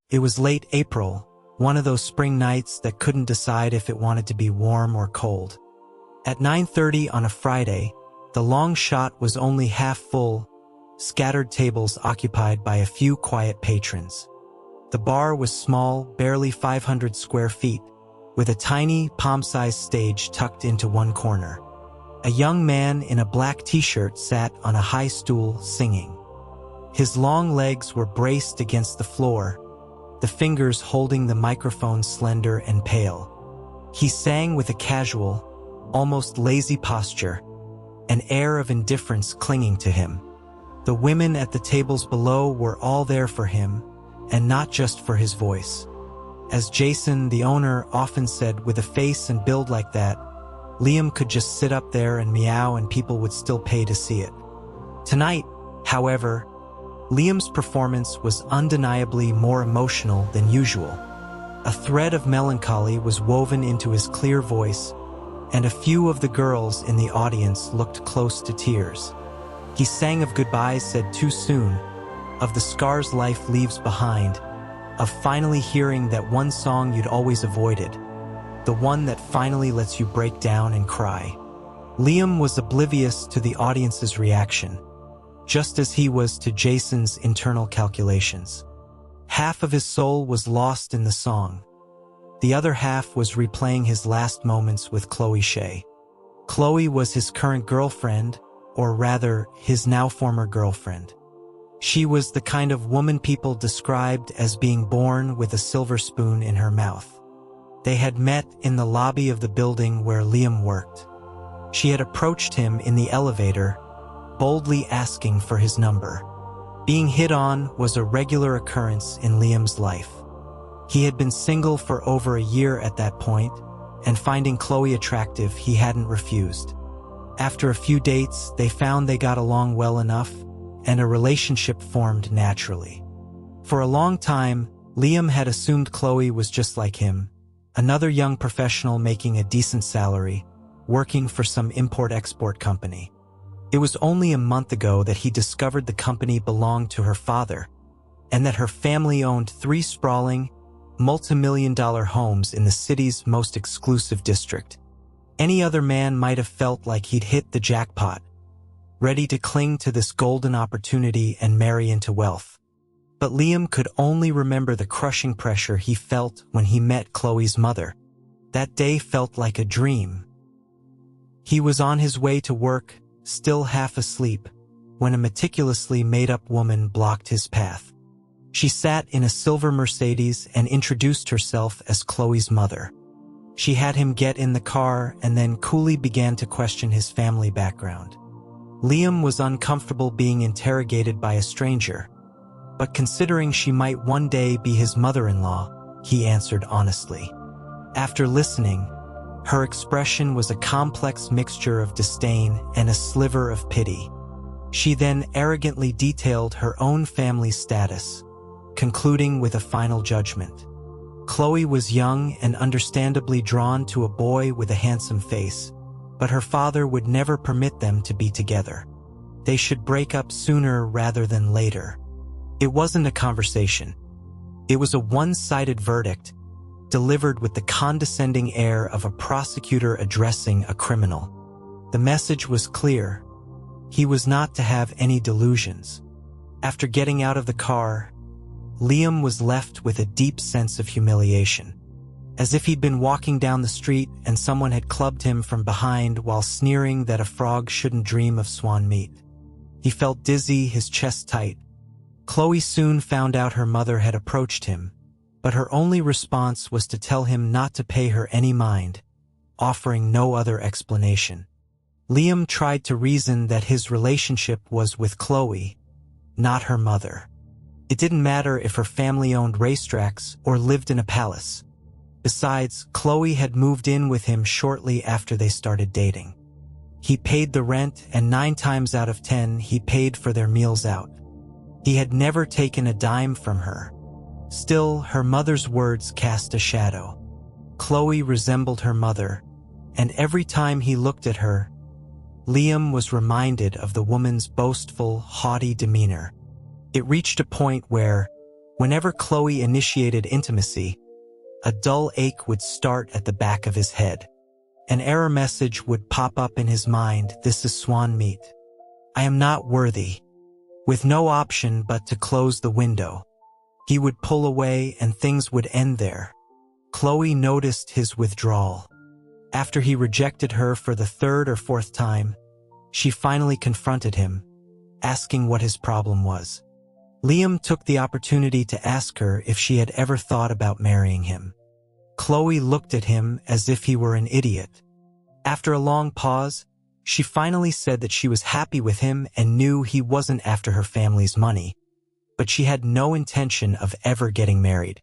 It was late April, one of those spring nights that couldn't decide if it wanted to be warm or cold. At 9:30 on a Friday, the long shot was only half full, scattered tables occupied by a few quiet patrons. The bar was small, barely 500 square feet, with a tiny, palm-sized stage tucked into one corner. A young man in a black t-shirt sat on a high stool singing. His long legs were braced against the floor, the fingers holding the microphone slender and pale. He sang with a casual, almost lazy posture, an air of indifference clinging to him. The women at the tables below were all there for him, and not just for his voice. As Jason, the owner, often said, with a face and build like that, Liam could just sit up there and meow and people would still pay to see it. Tonight, however, Liam's performance was undeniably more emotional than usual. A thread of melancholy was woven into his clear voice, and a few of the girls in the audience looked close to tears. He sang of goodbyes said too soon, of the scars life leaves behind, of finally hearing that one song you'd always avoided, the one that finally lets you break down and cry. Liam was oblivious to the audience's reaction, just as he was to Jason's internal calculations. Half of his soul was lost in the song. The other half was replaying his last moments with Chloe Shea. Chloe was his current girlfriend, or rather, his now former girlfriend. She was the kind of woman people described as being born with a silver spoon in her mouth. They had met in the lobby of the building where Liam worked. She had approached him in the elevator, boldly asking for his number. Being hit on was a regular occurrence in Liam's life. He had been single for over a year at that point, and finding Chloe attractive, he hadn't refused. After a few dates, they found they got along well enough, and a relationship formed naturally. For a long time, Liam had assumed Chloe was just like him, another young professional making a decent salary, working for some import-export company. It was only a month ago that he discovered the company belonged to her father, and that her family owned 3 sprawling, multi-million-dollar homes in the city's most exclusive district. Any other man might have felt like he'd hit the jackpot, ready to cling to this golden opportunity and marry into wealth. But Liam could only remember the crushing pressure he felt when he met Chloe's mother. That day felt like a dream. He was on his way to work, still half asleep, when a meticulously made-up woman blocked his path. She sat in a silver Mercedes and introduced herself as Chloe's mother. She had him get in the car and then coolly began to question his family background. Liam was uncomfortable being interrogated by a stranger, but considering she might one day be his mother-in-law, he answered honestly. After listening, her expression was a complex mixture of disdain and a sliver of pity. She then arrogantly detailed her own family's status, concluding with a final judgment. Chloe was young and understandably drawn to a boy with a handsome face, but her father would never permit them to be together. They should break up sooner rather than later. It wasn't a conversation. It was a one-sided verdict, delivered with the condescending air of a prosecutor addressing a criminal. The message was clear. He was not to have any delusions. After getting out of the car, Liam was left with a deep sense of humiliation, as if he'd been walking down the street and someone had clubbed him from behind while sneering that a frog shouldn't dream of swan meat. He felt dizzy, his chest tight. Chloe soon found out her mother had approached him, but her only response was to tell him not to pay her any mind, offering no other explanation. Liam tried to reason that his relationship was with Chloe, not her mother. It didn't matter if her family owned racetracks or lived in a palace. Besides, Chloe had moved in with him shortly after they started dating. He paid the rent, and 9 times out of 10 he paid for their meals out. He had never taken a dime from her. Still, her mother's words cast a shadow. Chloe resembled her mother, and every time he looked at her, Liam was reminded of the woman's boastful, haughty demeanor. It reached a point where, Whenever Chloe initiated intimacy, a dull ache would start at the back of his head. An error message would pop up in his mind: "This is swan meat. I am not worthy." With no option but to close the window, he would pull away and things would end there. Chloe noticed his withdrawal. After he rejected her for the third or fourth time, she finally confronted him, asking what his problem was. Liam took the opportunity to ask her if she had ever thought about marrying him. Chloe looked at him as if he were an idiot. After a long pause, she finally said that she was happy with him and knew he wasn't after her family's money, but she had no intention of ever getting married.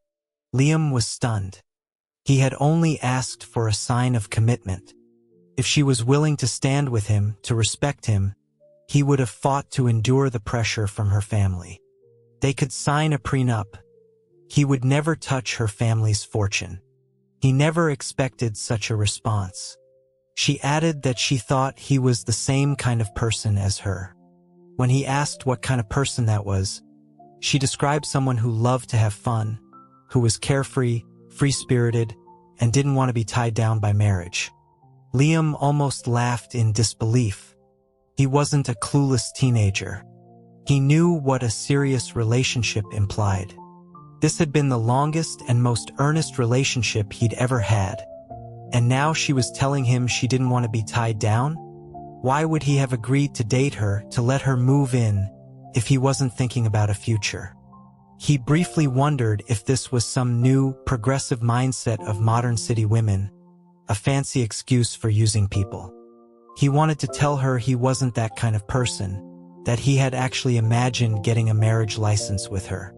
Liam was stunned. He had only asked for a sign of commitment. If she was willing to stand with him, to respect him, he would have fought to endure the pressure from her family. They could sign a prenup. He would never touch her family's fortune. He never expected such a response. She added that she thought he was the same kind of person as her. When he asked what kind of person that was, she described someone who loved to have fun, who was carefree, free-spirited, and didn't want to be tied down by marriage. Liam almost laughed in disbelief. He wasn't a clueless teenager. He knew what a serious relationship implied. This had been the longest and most earnest relationship he'd ever had. And now she was telling him she didn't want to be tied down? Why would he have agreed to date her, to let her move in, if he wasn't thinking about a future? He briefly wondered if this was some new, progressive mindset of modern city women, a fancy excuse for using people. He wanted to tell her he wasn't that kind of person, that he had actually imagined getting a marriage license with her.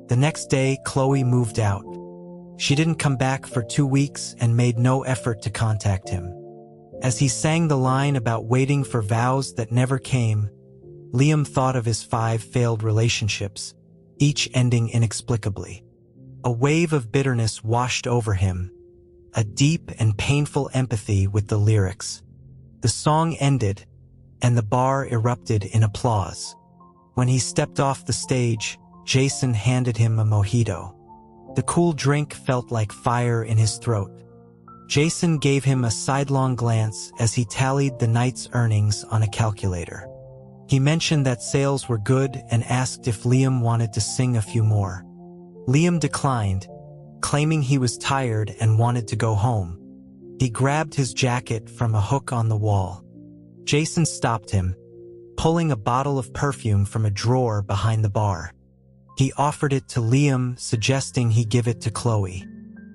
The next day, Chloe moved out. She didn't come back for 2 weeks and made no effort to contact him. As he sang the line about waiting for vows that never came, Liam thought of his 5 failed relationships, each ending inexplicably. A wave of bitterness washed over him, a deep and painful empathy with the lyrics. The song ended, and the bar erupted in applause. When he stepped off the stage, Jason handed him a mojito. The cool drink felt like fire in his throat. Jason gave him a sidelong glance as he tallied the night's earnings on a calculator. He mentioned that sales were good and asked if Liam wanted to sing a few more. Liam declined, claiming he was tired and wanted to go home. He grabbed his jacket from a hook on the wall. Jason stopped him, pulling a bottle of perfume from a drawer behind the bar. He offered it to Liam, suggesting he give it to Chloe.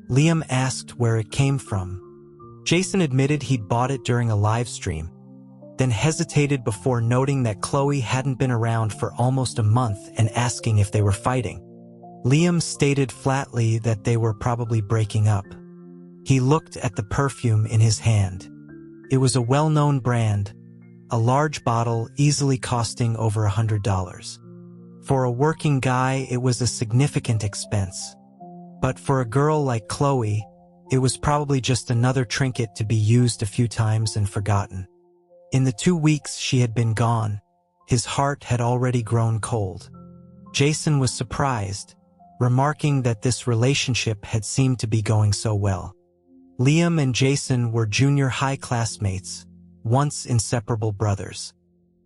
Liam asked where it came from. Jason admitted he'd bought it during a live stream, then hesitated before noting that Chloe hadn't been around for almost a month and asking if they were fighting. Liam stated flatly that they were probably breaking up. He looked at the perfume in his hand. It was a well-known brand, a large bottle easily costing over $100. For a working guy, it was a significant expense. But for a girl like Chloe, it was probably just another trinket to be used a few times and forgotten. In the 2 weeks she had been gone, his heart had already grown cold. Jason was surprised, remarking that this relationship had seemed to be going so well. Liam and Jason were junior high classmates, once inseparable brothers.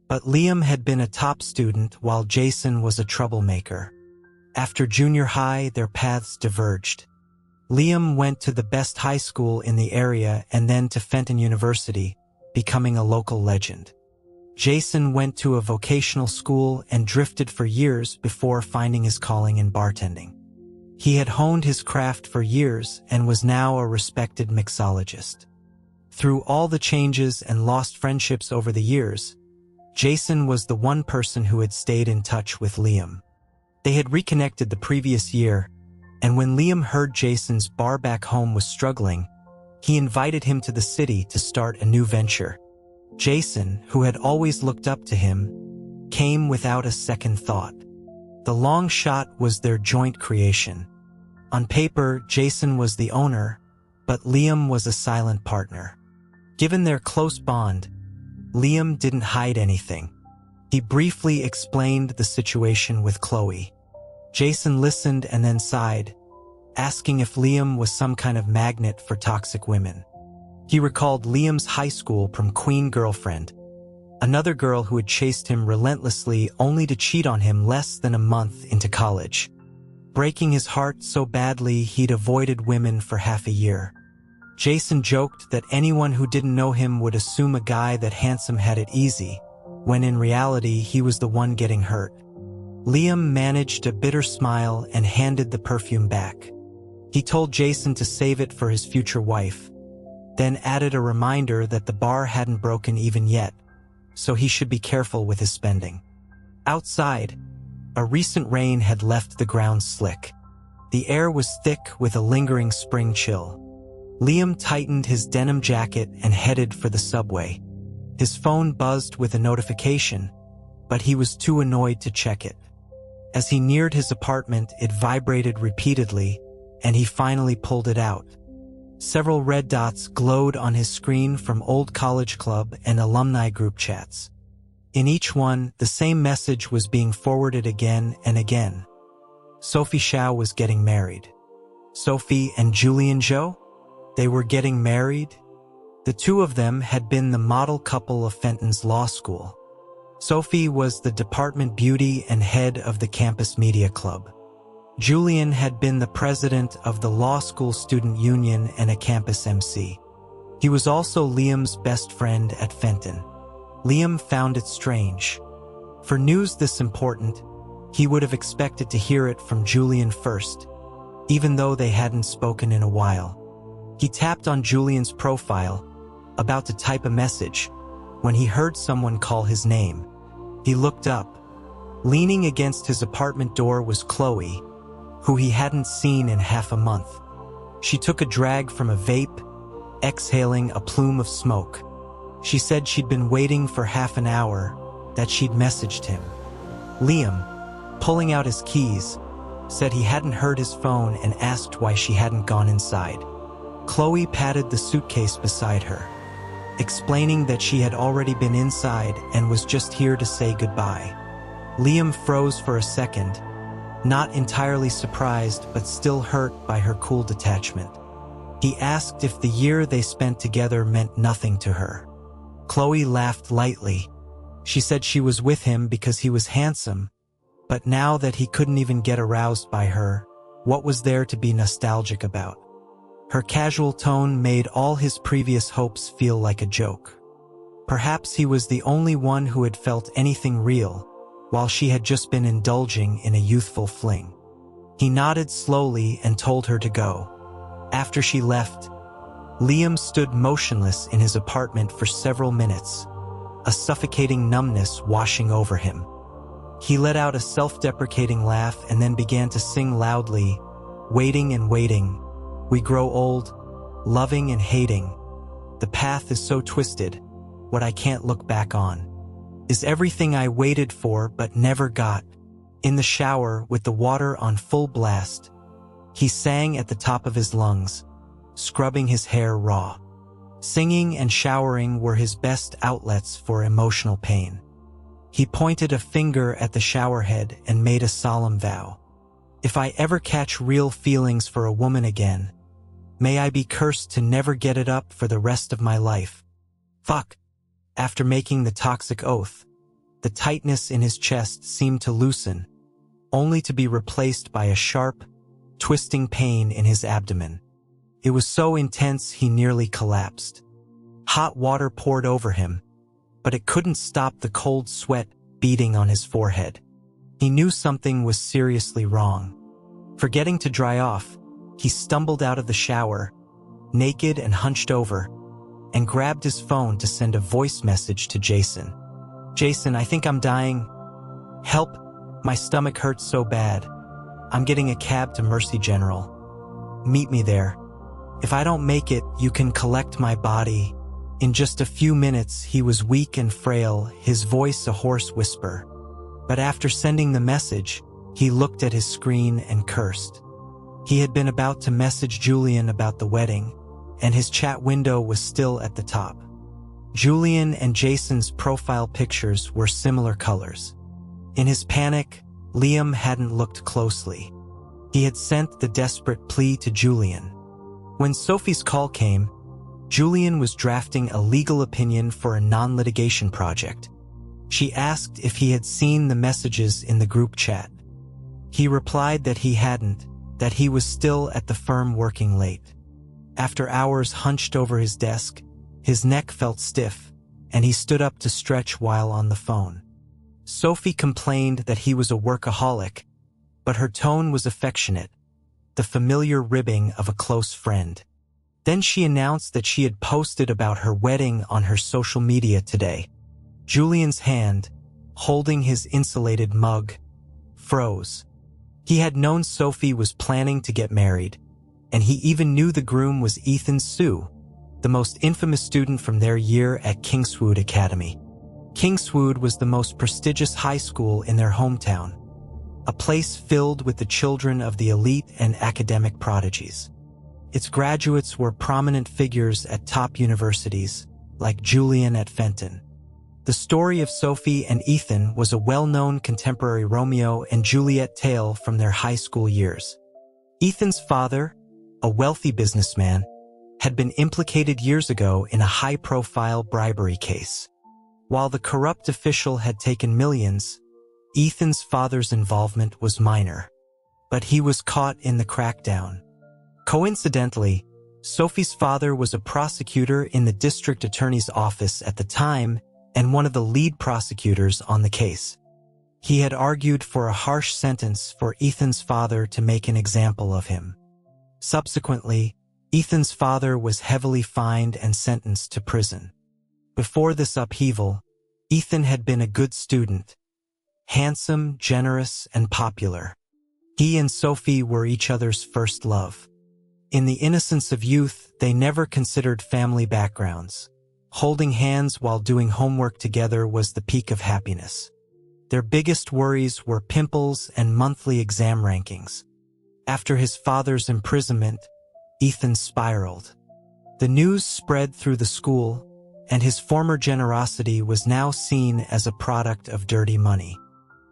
But Liam had been a top student while Jason was a troublemaker. After junior high, their paths diverged. Liam went to the best high school in the area and then to Fenton University, becoming a local legend. Jason went to a vocational school and drifted for years before finding his calling in bartending. He had honed his craft for years and was now a respected mixologist. Through all the changes and lost friendships over the years, Jason was the one person who had stayed in touch with Liam. They had reconnected the previous year, and when Liam heard Jason's bar back home was struggling, he invited him to the city to start a new venture. Jason, who had always looked up to him, came without a second thought. The Long Shot was their joint creation. On paper, Jason was the owner, but Liam was a silent partner. Given their close bond, Liam didn't hide anything. He briefly explained the situation with Chloe. Jason listened and then sighed, asking if Liam was some kind of magnet for toxic women. He recalled Liam's high school prom queen girlfriend, another girl who had chased him relentlessly only to cheat on him less than a month into college, breaking his heart so badly he'd avoided women for half a year. Jason joked that anyone who didn't know him would assume a guy that handsome had it easy, when in reality he was the one getting hurt. Liam managed a bitter smile and handed the perfume back. He told Jason to save it for his future wife, then added a reminder that the bar hadn't broken even yet, so he should be careful with his spending. Outside, a recent rain had left the ground slick. The air was thick with a lingering spring chill. Liam tightened his denim jacket and headed for the subway. His phone buzzed with a notification, but he was too annoyed to check it. As he neared his apartment, it vibrated repeatedly, and he finally pulled it out. Several red dots glowed on his screen from old college club and alumni group chats. In each one, the same message was being forwarded again and again. Sophie Xiao was getting married. Sophie and Julian Zhou? They were getting married? The two of them had been the model couple of Fenton's law school. Sophie was the department beauty and head of the campus media club. Julian had been the president of the law school student union and a campus MC. He was also Liam's best friend at Fenton. Liam found it strange. For news this important, he would have expected to hear it from Julian first, even though they hadn't spoken in a while. He tapped on Julian's profile, about to type a message, when he heard someone call his name. He looked up. Leaning against his apartment door was Chloe, who he hadn't seen in half a month. She took a drag from a vape, exhaling a plume of smoke. She said she'd been waiting for half an hour, that she'd messaged him. Liam, pulling out his keys, said he hadn't heard his phone and asked why she hadn't gone inside. Chloe patted the suitcase beside her, explaining that she had already been inside and was just here to say goodbye. Liam froze for a second, not entirely surprised but still hurt by her cool detachment. He asked if the year they spent together meant nothing to her. Chloe laughed lightly. She said she was with him because he was handsome, but now that he couldn't even get aroused by her, what was there to be nostalgic about? Her casual tone made all his previous hopes feel like a joke. Perhaps he was the only one who had felt anything real, while she had just been indulging in a youthful fling. He nodded slowly and told her to go. After she left, Liam stood motionless in his apartment for several minutes, a suffocating numbness washing over him. He let out a self-deprecating laugh and then began to sing loudly, "Waiting and waiting. We grow old, loving and hating. The path is so twisted, what I can't look back on. Is everything I waited for but never got." In the shower with the water on full blast, he sang at the top of his lungs, scrubbing his hair raw. Singing and showering were his best outlets for emotional pain. He pointed a finger at the showerhead and made a solemn vow. "If I ever catch real feelings for a woman again, may I be cursed to never get it up for the rest of my life." Fuck. After making the toxic oath, the tightness in his chest seemed to loosen, only to be replaced by a sharp, twisting pain in his abdomen. It was so intense he nearly collapsed. Hot water poured over him, but it couldn't stop the cold sweat beating on his forehead. He knew something was seriously wrong. Forgetting to dry off, he stumbled out of the shower, naked and hunched over, and grabbed his phone to send a voice message to Jason. "Jason, I think I'm dying. Help, my stomach hurts so bad. I'm getting a cab to Mercy General. Meet me there. If I don't make it, you can collect my body." In just a few minutes, he was weak and frail, his voice a hoarse whisper. But after sending the message, he looked at his screen and cursed. He had been about to message Julian about the wedding, and his chat window was still at the top. Julian and Jason's profile pictures were similar colors. In his panic, Liam hadn't looked closely. He had sent the desperate plea to Julian. When Sophie's call came, Julian was drafting a legal opinion for a non-litigation project. She asked if he had seen the messages in the group chat. He replied that he hadn't, that he was still at the firm working late. After hours hunched over his desk, his neck felt stiff, and he stood up to stretch while on the phone. Sophie complained that he was a workaholic, but her tone was affectionate, the familiar ribbing of a close friend. Then she announced that she had posted about her wedding on her social media today. Julian's hand, holding his insulated mug, froze. He had known Sophie was planning to get married, and he even knew the groom was Ethan Sue, the most infamous student from their year at Kingswood Academy. Kingswood was the most prestigious high school in their hometown, a place filled with the children of the elite and academic prodigies. Its graduates were prominent figures at top universities, like Julian at Fenton. The story of Sophie and Ethan was a well-known contemporary Romeo and Juliet tale from their high school years. Ethan's father, a wealthy businessman, had been implicated years ago in a high-profile bribery case. While the corrupt official had taken millions, Ethan's father's involvement was minor. But he was caught in the crackdown. Coincidentally, Sophie's father was a prosecutor in the district attorney's office at the time and one of the lead prosecutors on the case. He had argued for a harsh sentence for Ethan's father to make an example of him. Subsequently, Ethan's father was heavily fined and sentenced to prison. Before this upheaval, Ethan had been a good student, handsome, generous, and popular. He and Sophie were each other's first love. In the innocence of youth, they never considered family backgrounds. Holding hands while doing homework together was the peak of happiness. Their biggest worries were pimples and monthly exam rankings. After his father's imprisonment, Ethan spiraled. The news spread through the school, and his former generosity was now seen as a product of dirty money.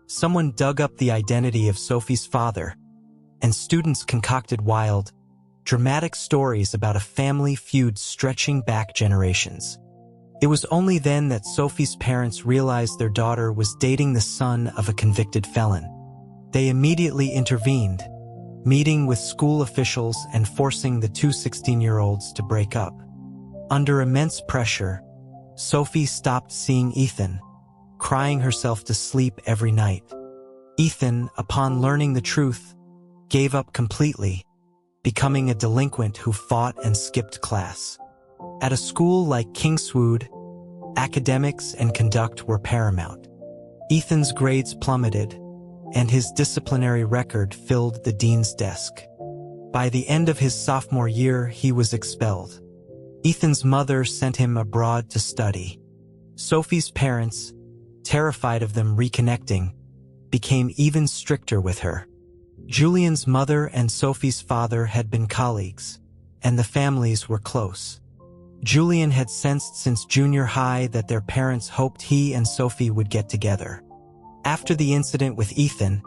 Someone dug up the identity of Sophie's father, and students concocted wild, dramatic stories about a family feud stretching back generations. It was only then that Sophie's parents realized their daughter was dating the son of a convicted felon. They immediately intervened, meeting with school officials and forcing the two 16-year-olds to break up. Under immense pressure, Sophie stopped seeing Ethan, crying herself to sleep every night. Ethan, upon learning the truth, gave up completely, becoming a delinquent who fought and skipped class. At a school like Kingswood, academics and conduct were paramount. Ethan's grades plummeted, and his disciplinary record filled the dean's desk. By the end of his sophomore year, he was expelled. Ethan's mother sent him abroad to study. Sophie's parents, terrified of them reconnecting, became even stricter with her. Julian's mother and Sophie's father had been colleagues, and the families were close. Julian had sensed since junior high that their parents hoped he and Sophie would get together. After the incident with Ethan,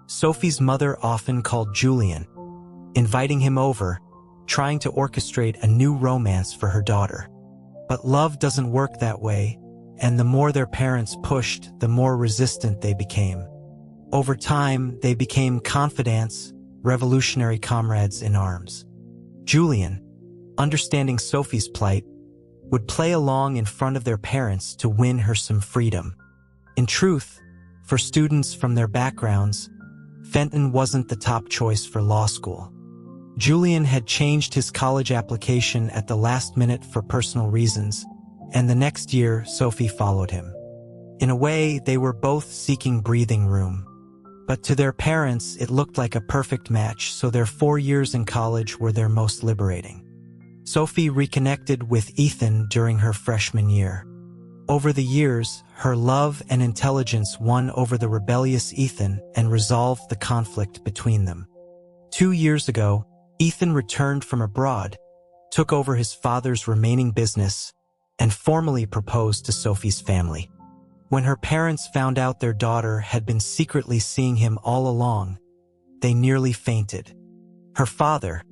Sophie's mother often called Julian, inviting him over, trying to orchestrate a new romance for her daughter. But love doesn't work that way, and the more their parents pushed, the more resistant they became. Over time, they became confidants, revolutionary comrades in arms. Julian, understanding Sophie's plight, would play along in front of their parents to win her some freedom. In truth, for students from their backgrounds, Fenton wasn't the top choice for law school. Julian had changed his college application at the last minute for personal reasons, and the next year Sophie followed him. In a way, they were both seeking breathing room. But to their parents, it looked like a perfect match, so their 4 years in college were their most liberating. Sophie reconnected with Ethan during her freshman year. Over the years, her love and intelligence won over the rebellious Ethan and resolved the conflict between them. 2 years ago, Ethan returned from abroad, took over his father's remaining business, and formally proposed to Sophie's family. When her parents found out their daughter had been secretly seeing him all along, they nearly fainted. Her father,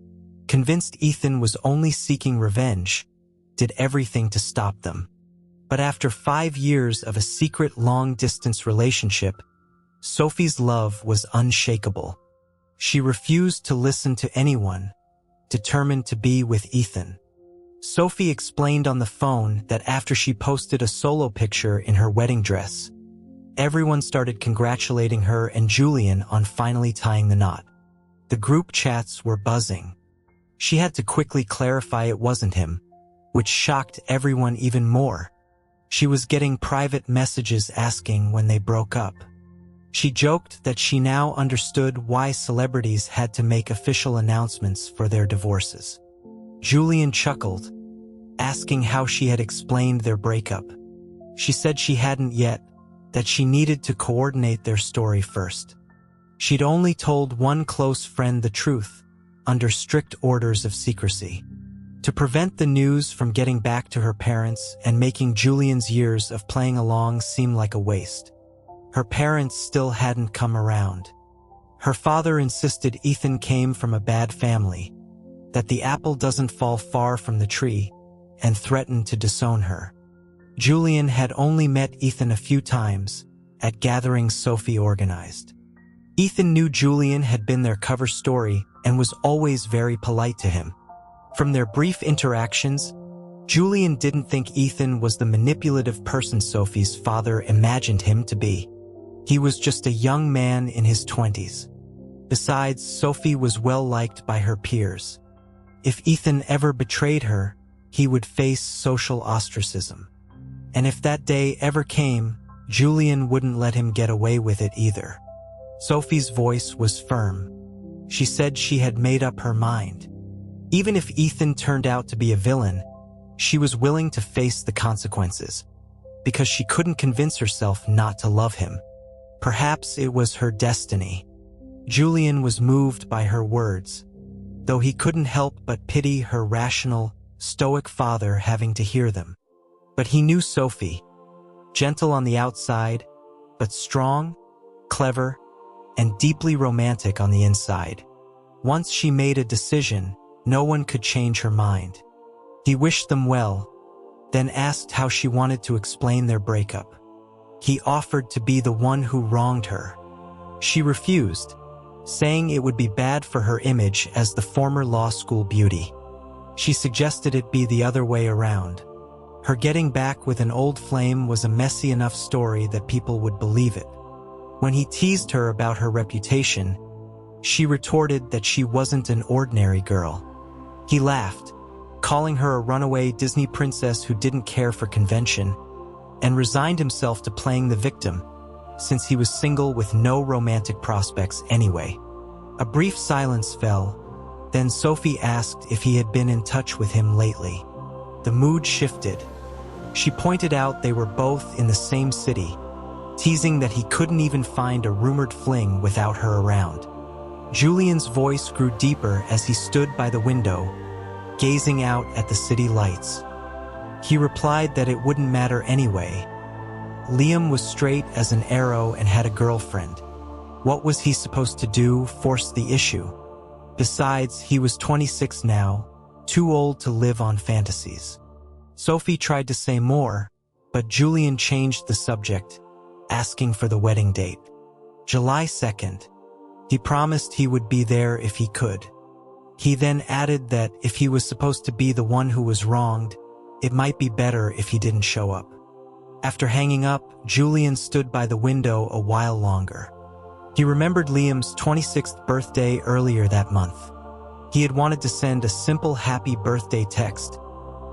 convinced Ethan was only seeking revenge, did everything to stop them. But after 5 years of a secret long-distance relationship, Sophie's love was unshakable. She refused to listen to anyone, determined to be with Ethan. Sophie explained on the phone that after she posted a solo picture in her wedding dress, everyone started congratulating her and Julian on finally tying the knot. The group chats were buzzing. She had to quickly clarify it wasn't him, which shocked everyone even more. She was getting private messages asking when they broke up. She joked that she now understood why celebrities had to make official announcements for their divorces. Julian chuckled, asking how she had explained their breakup. She said she hadn't yet, that she needed to coordinate their story first. She'd only told one close friend the truth, under strict orders of secrecy, to prevent the news from getting back to her parents and making Julian's years of playing along seem like a waste. Her parents still hadn't come around. Her father insisted Ethan came from a bad family, that the apple doesn't fall far from the tree, and threatened to disown her. Julian had only met Ethan a few times, at gatherings Sophie organized. Ethan knew Julian had been their cover story and was always very polite to him. From their brief interactions, Julian didn't think Ethan was the manipulative person Sophie's father imagined him to be. He was just a young man in his 20s. Besides, Sophie was well liked by her peers. If Ethan ever betrayed her, he would face social ostracism. And if that day ever came, Julian wouldn't let him get away with it either. Sophie's voice was firm. She said she had made up her mind. Even if Ethan turned out to be a villain, she was willing to face the consequences, because she couldn't convince herself not to love him. Perhaps it was her destiny. Julian was moved by her words, though he couldn't help but pity her rational, stoic father having to hear them. But he knew Sophie, gentle on the outside, but strong, clever, and deeply romantic on the inside. Once she made a decision, no one could change her mind. He wished them well, then asked how she wanted to explain their breakup. He offered to be the one who wronged her. She refused, saying it would be bad for her image as the former law school beauty. She suggested it be the other way around. Her getting back with an old flame was a messy enough story that people would believe it. When he teased her about her reputation, she retorted that she wasn't an ordinary girl. He laughed, calling her a runaway Disney princess who didn't care for convention, and resigned himself to playing the victim, since he was single with no romantic prospects anyway. A brief silence fell, then Sophie asked if he had been in touch with him lately. The mood shifted. She pointed out they were both in the same city, teasing that he couldn't even find a rumored fling without her around. Julian's voice grew deeper as he stood by the window, gazing out at the city lights. He replied that it wouldn't matter anyway. Liam was straight as an arrow and had a girlfriend. What was he supposed to do, force the issue? Besides, he was 26 now, too old to live on fantasies. Sophie tried to say more, but Julian changed the subject, asking for the wedding date. July 2nd. He promised he would be there if he could. He then added that if he was supposed to be the one who was wronged, it might be better if he didn't show up. After hanging up, Julian stood by the window a while longer. He remembered Liam's 26th birthday earlier that month. He had wanted to send a simple happy birthday text,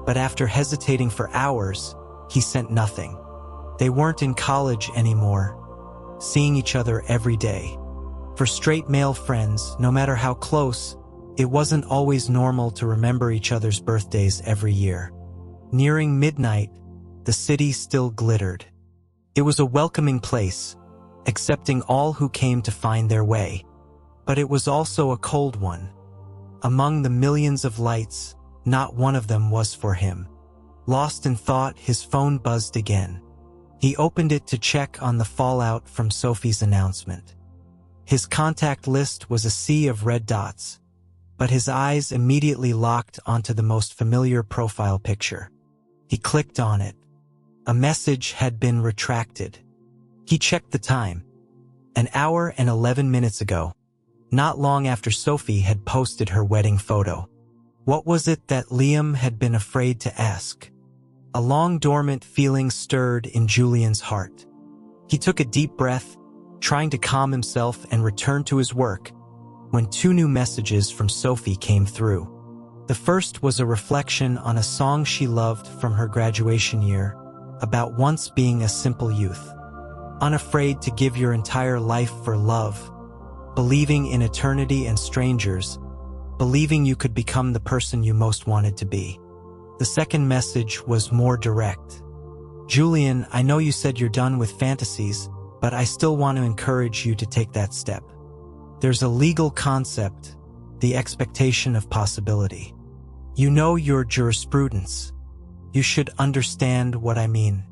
but after hesitating for hours, he sent nothing. They weren't in college anymore, seeing each other every day. For straight male friends, no matter how close, it wasn't always normal to remember each other's birthdays every year. Nearing midnight, the city still glittered. It was a welcoming place, accepting all who came to find their way. But it was also a cold one. Among the millions of lights, not one of them was for him. Lost in thought, his phone buzzed again. He opened it to check on the fallout from Sophie's announcement. His contact list was a sea of red dots, but his eyes immediately locked onto the most familiar profile picture. He clicked on it. A message had been retracted. He checked the time. An hour and 11 minutes ago, not long after Sophie had posted her wedding photo. What was it that Liam had been afraid to ask? A long dormant feeling stirred in Julian's heart. He took a deep breath, trying to calm himself and return to his work, when two new messages from Sophie came through. The first was a reflection on a song she loved from her graduation year, about once being a simple youth, unafraid to give your entire life for love, believing in eternity and strangers, believing you could become the person you most wanted to be. The second message was more direct. Julian, I know you said you're done with fantasies, but I still want to encourage you to take that step. There's a legal concept, the expectation of possibility. You know your jurisprudence. You should understand what I mean.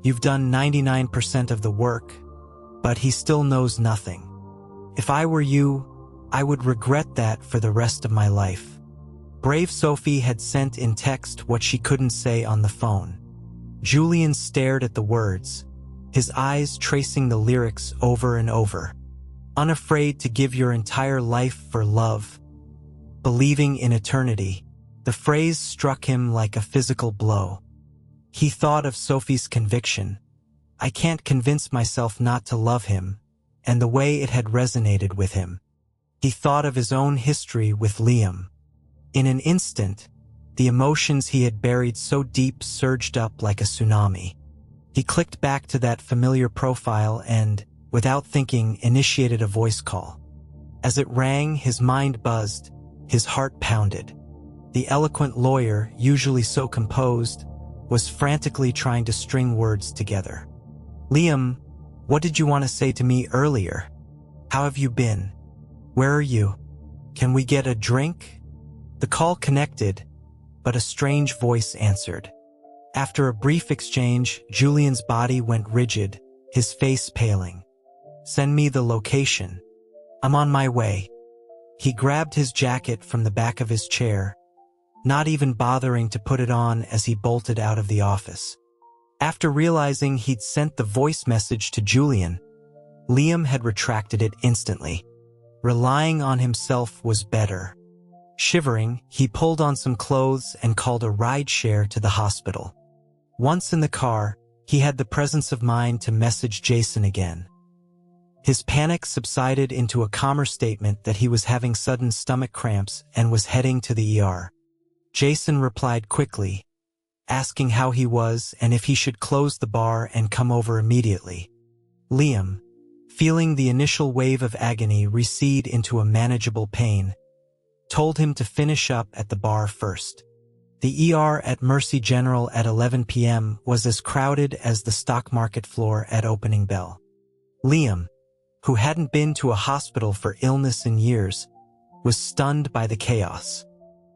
You've done 99% of the work, but he still knows nothing. If I were you, I would regret that for the rest of my life. Brave Sophie had sent in text what she couldn't say on the phone. Julian stared at the words, his eyes tracing the lyrics over and over. Unafraid to give your entire life for love, believing in eternity. The phrase struck him like a physical blow. He thought of Sophie's conviction. I can't convince myself not to love him, and the way it had resonated with him. He thought of his own history with Liam. In an instant, the emotions he had buried so deep surged up like a tsunami. He clicked back to that familiar profile and, without thinking, initiated a voice call. As it rang, his mind buzzed, his heart pounded. The eloquent lawyer, usually so composed, was frantically trying to string words together. Liam, what did you want to say to me earlier? How have you been? Where are you? Can we get a drink? The call connected, but a strange voice answered. After a brief exchange, Julian's body went rigid, his face paling. Send me the location. I'm on my way. He grabbed his jacket from the back of his chair, not even bothering to put it on as he bolted out of the office. After realizing he'd sent the voice message to Julian, Liam had retracted it instantly. Relying on himself was better. Shivering, he pulled on some clothes and called a ride-share to the hospital. Once in the car, he had the presence of mind to message Jason again. His panic subsided into a calmer statement that he was having sudden stomach cramps and was heading to the ER. Jason replied quickly, asking how he was and if he should close the bar and come over immediately. Liam, feeling the initial wave of agony recede into a manageable pain, told him to finish up at the bar first. The ER at Mercy General at 11 p.m. was as crowded as the stock market floor at opening bell. Liam, who hadn't been to a hospital for illness in years, was stunned by the chaos.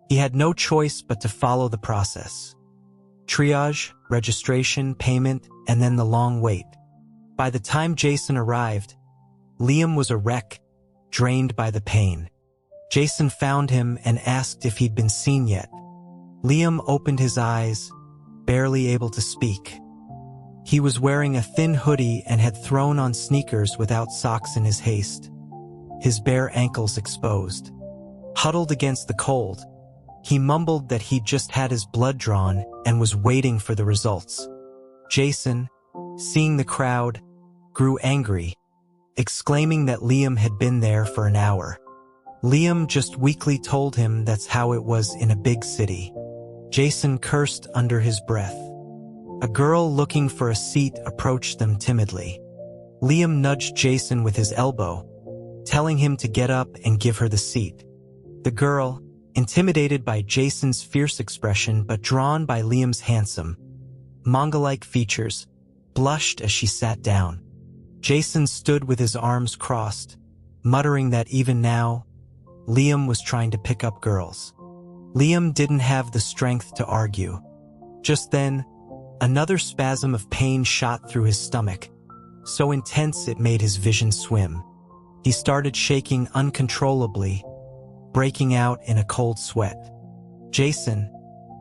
He had no choice but to follow the process. Triage, registration, payment, and then the long wait. By the time Jason arrived, Liam was a wreck, drained by the pain. Jason found him and asked if he'd been seen yet. Liam opened his eyes, barely able to speak. He was wearing a thin hoodie and had thrown on sneakers without socks in his haste, his bare ankles exposed. Huddled against the cold, he mumbled that he'd just had his blood drawn and was waiting for the results. Jason, seeing the crowd, grew angry, exclaiming that Liam had been there for an hour. Liam just weakly told him that's how it was in a big city. Jason cursed under his breath. A girl looking for a seat approached them timidly. Liam nudged Jason with his elbow, telling him to get up and give her the seat. The girl, intimidated by Jason's fierce expression but drawn by Liam's handsome, manga-like features, blushed as she sat down. Jason stood with his arms crossed, muttering that even now, Liam was trying to pick up girls. Liam didn't have the strength to argue. Just then, Another spasm of pain shot through his stomach, so intense it made his vision swim. He started shaking uncontrollably, breaking out in a cold sweat. Jason,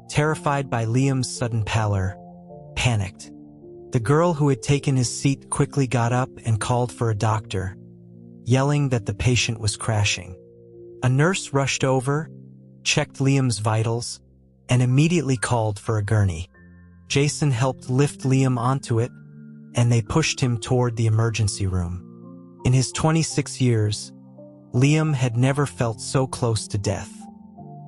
terrified by Liam's sudden pallor, panicked. The girl who had taken his seat quickly got up and called for a doctor, yelling that the patient was crashing. A nurse rushed over, checked Liam's vitals, and immediately called for a gurney. Jason helped lift Liam onto it, and they pushed him toward the emergency room. In his 26 years, Liam had never felt so close to death.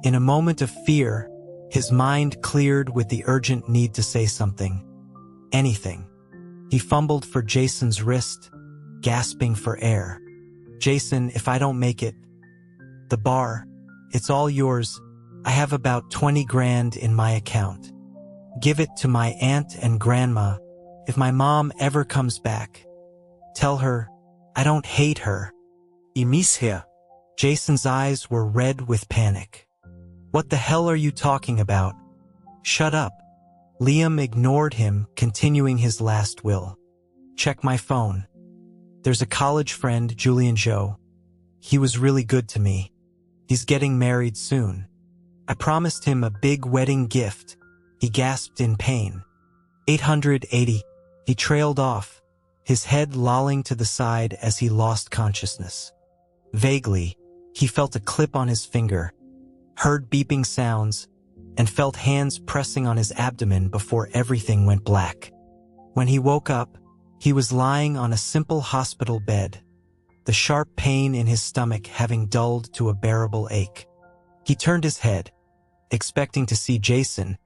In a moment of fear, his mind cleared with the urgent need to say something. Anything. He fumbled for Jason's wrist, gasping for air. "Jason, if I don't make it, the bar, it's all yours. I have about 20 grand in my account. Give it to my aunt and grandma. If my mom ever comes back, tell her I don't hate her." "I miss her." Jason's eyes were red with panic. "What the hell are you talking about? Shut up." Liam ignored him, continuing his last will. "Check my phone. There's a college friend, Julian Joe. He was really good to me. He's getting married soon. I promised him a big wedding gift." He gasped in pain. 880. He trailed off, his head lolling to the side as he lost consciousness. Vaguely, he felt a clip on his finger, heard beeping sounds, and felt hands pressing on his abdomen before everything went black. When he woke up, he was lying on a simple hospital bed, the sharp pain in his stomach having dulled to a bearable ache. He turned his head, expecting to see Jason,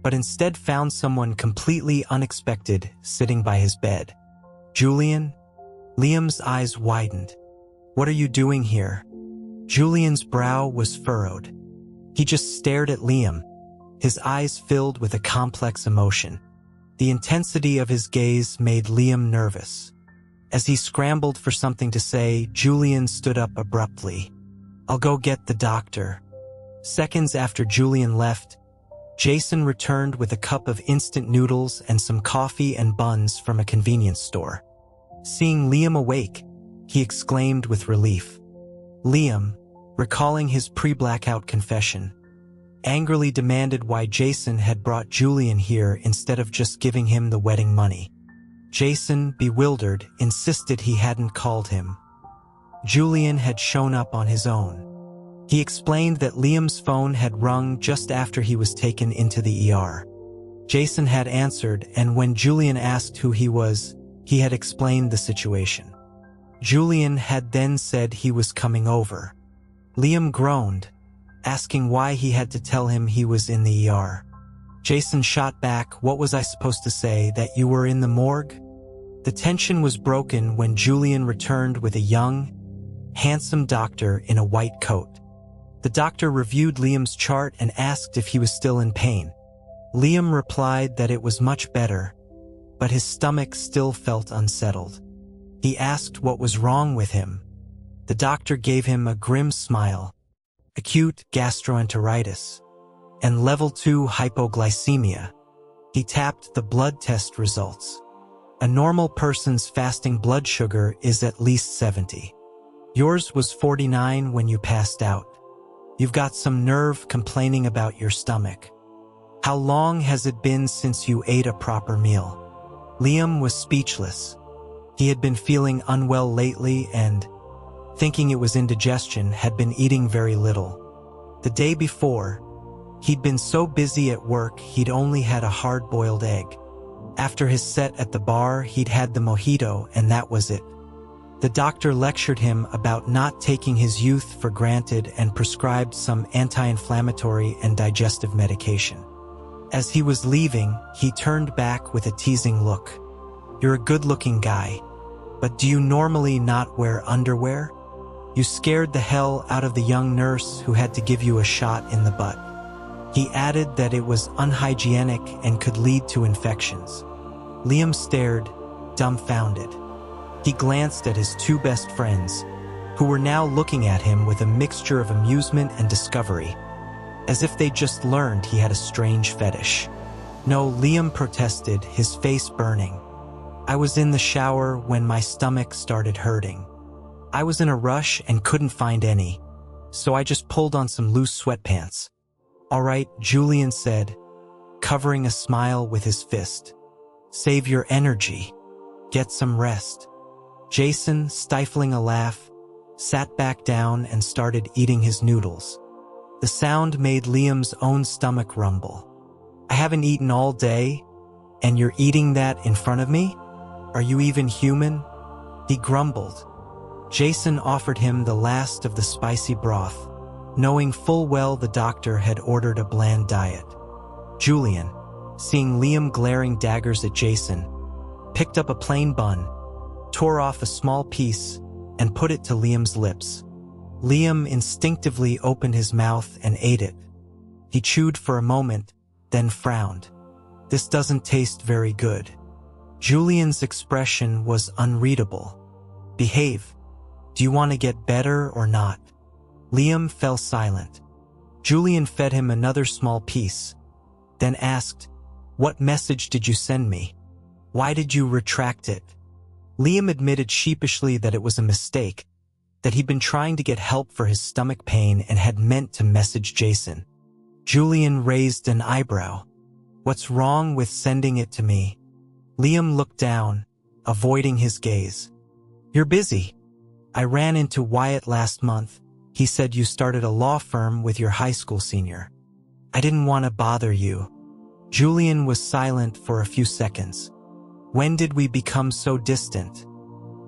but instead found someone completely unexpected sitting by his bed. "Julian?" Liam's eyes widened. "What are you doing here?" Julian's brow was furrowed. He just stared at Liam, his eyes filled with a complex emotion. The intensity of his gaze made Liam nervous. As he scrambled for something to say, Julian stood up abruptly. "I'll go get the doctor." Seconds after Julian left, Jason returned with a cup of instant noodles and some coffee and buns from a convenience store. Seeing Liam awake, he exclaimed with relief. Liam, recalling his pre-blackout confession, angrily demanded why Jason had brought Julian here instead of just giving him the wedding money. Jason, bewildered, insisted he hadn't called him. Julian had shown up on his own. He explained that Liam's phone had rung just after he was taken into the ER. Jason had answered, and when Julian asked who he was, he had explained the situation. Julian had then said he was coming over. Liam groaned, asking why he had to tell him he was in the ER. Jason shot back, "What was I supposed to say, that you were in the morgue?" The tension was broken when Julian returned with a young, handsome doctor in a white coat. The doctor reviewed Liam's chart and asked if he was still in pain. Liam replied that it was much better, but his stomach still felt unsettled. He asked what was wrong with him. The doctor gave him a grim smile. Acute gastroenteritis and level 2 hypoglycemia. He tapped the blood test results. A normal person's fasting blood sugar is at least 70. Yours was 49 when you passed out. You've got some nerve complaining about your stomach. How long has it been since you ate a proper meal? Liam was speechless. He had been feeling unwell lately and, thinking it was indigestion, had been eating very little. The day before, he'd been so busy at work he'd only had a hard-boiled egg. After his set at the bar, he'd had the mojito, and that was it. The doctor lectured him about not taking his youth for granted and prescribed some anti-inflammatory and digestive medication. As he was leaving, he turned back with a teasing look. "You're a good-looking guy, but do you normally not wear underwear? You scared the hell out of the young nurse who had to give you a shot in the butt." He added that it was unhygienic and could lead to infections. Liam stared, dumbfounded. He glanced at his two best friends, who were now looking at him with a mixture of amusement and discovery, as if they'd just learned he had a strange fetish. No, Liam protested, his face burning. I was in the shower when my stomach started hurting. I was in a rush and couldn't find any, so I just pulled on some loose sweatpants. All right, Julian said, covering a smile with his fist. Save your energy. Get some rest. Jason, stifling a laugh, sat back down and started eating his noodles. The sound made Liam's own stomach rumble. I haven't eaten all day, and you're eating that in front of me? Are you even human? He grumbled. Jason offered him the last of the spicy broth, knowing full well the doctor had ordered a bland diet. Julian, seeing Liam glaring daggers at Jason, picked up a plain bun, tore off a small piece, and put it to Liam's lips. Liam instinctively opened his mouth and ate it. He chewed for a moment, then frowned. This doesn't taste very good. Julian's expression was unreadable. Behave. Do you want to get better or not? Liam fell silent. Julian fed him another small piece, then asked, What message did you send me? Why did you retract it? Liam admitted sheepishly that it was a mistake, that he'd been trying to get help for his stomach pain and had meant to message Jason. Julian raised an eyebrow. What's wrong with sending it to me? Liam looked down, avoiding his gaze. You're busy. I ran into Wyatt last month. He said you started a law firm with your high school senior. I didn't want to bother you. Julian was silent for a few seconds. When did we become so distant?